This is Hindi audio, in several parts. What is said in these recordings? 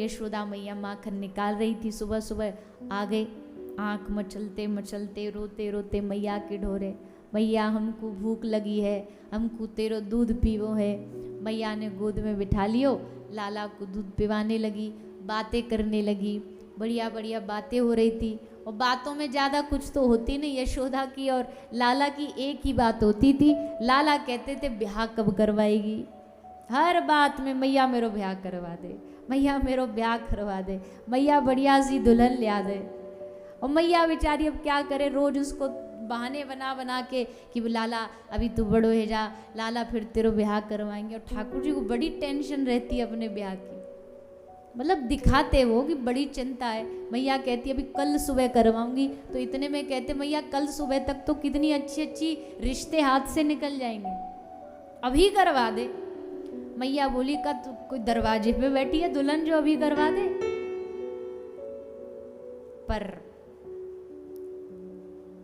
यशोदा मैया माखन निकाल रही थी, सुबह सुबह आ गए, आँख मचलते मचलते रोते रोते मैया के ढोरे, मैया हमको भूख लगी है, हमको तेरो दूध पीवो है। मैया ने गोद में बिठा लियो, लाला को दूध पिवाने लगी, बातें करने लगी, बढ़िया बढ़िया बातें हो रही थी। और बातों में ज़्यादा कुछ तो होती नहीं, यशोदा की और लाला की एक ही बात होती थी। लाला कहते थे ब्याह कब करवाएगी, हर बात में मैया मेरो ब्याह करवा दे, मैया मेरो ब्याह करवा दे, मैया बढ़िया सी दुल्हन लिया दे। और मैया बेचारी अब क्या करे, रोज उसको बहाने बना बना के कि लाला अभी तू बड़ो है जा, लाला फिर तेरो ब्याह करवाएंगे। और ठाकुर जी को बड़ी टेंशन रहती है अपने ब्याह की, मतलब दिखाते वो कि बड़ी चिंता है। मैया कहती है अभी कल सुबह करवाऊंगी, तो इतने में कहते मैया कल सुबह तक तो कितनी अच्छी अच्छी रिश्ते हाथ से निकल जाएंगे, अभी करवा दे। मैया बोली का तू कोई दरवाजे पे बैठी है दुल्हन जो अभी करवा दे। पर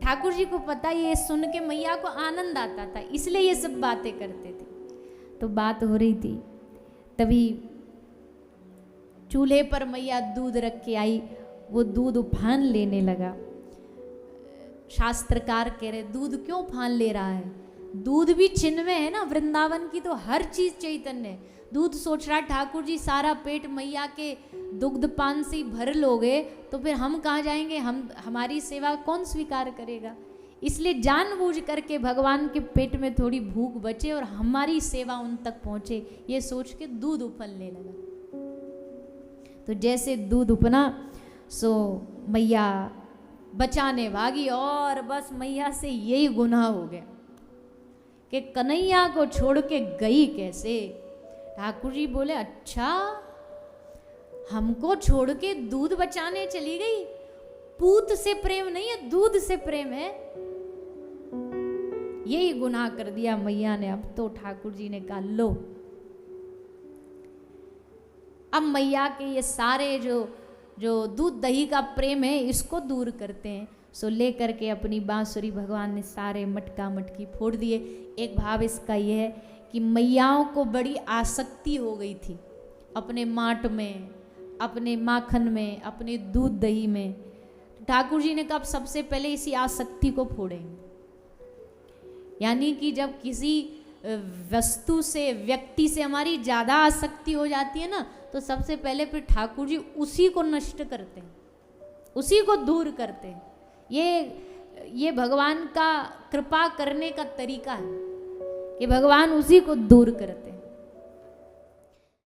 ठाकुर जी को पता, ये सुन के मैया को आनंद आता था, इसलिए ये सब बातें करते थे। तो बात हो रही थी, तभी चूल्हे पर मैया दूध रख के आई, वो दूध उफान लेने लगा। शास्त्रकार कह रहे दूध क्यों उफान ले रहा है, दूध भी चिन्मय है ना, वृंदावन की तो हर चीज चैतन्य है। दूध सोच रहा ठाकुर जी सारा पेट मैया के दुग्ध पान से ही भर लोगे तो फिर हम कहाँ जाएंगे, हमारी सेवा कौन स्वीकार करेगा। इसलिए जानबूझ करके भगवान के पेट में थोड़ी भूख बचे और हमारी सेवा उन तक पहुंचे, ये सोच के दूध उफलने लगा। तो जैसे दूध उपना सो मैया बचाने भागी, और बस मैया से यही गुनाह हो गया कि कन्हैया को छोड़ के गई कैसे। ठाकुर जी बोले अच्छा हमको छोड़ के दूध बचाने चली गई, पूत से प्रेम नहीं है दूध से प्रेम है, यही गुनाह कर दिया मैया ने। अब तो ठाकुर जी ने कहा लो, अब मैया के ये सारे जो दूध दही का प्रेम है इसको दूर करते हैं। सो ले करके अपनी बांसुरी भगवान ने सारे मटका मटकी फोड़ दिए। एक भाव इसका ये है कि मैयाओं को बड़ी आसक्ति हो गई थी अपने माट में, अपने माखन में, अपने दूध दही में। ठाकुर जी ने कहा सबसे पहले इसी आसक्ति को फोड़ेंगे, यानी कि जब किसी वस्तु से व्यक्ति से हमारी ज़्यादा आसक्ति हो जाती है ना, तो सबसे पहले फिर ठाकुर जी उसी को नष्ट करते हैं, उसी को दूर करते हैं। ये भगवान का कृपा करने का तरीका है कि भगवान उसी को दूर करते हैं।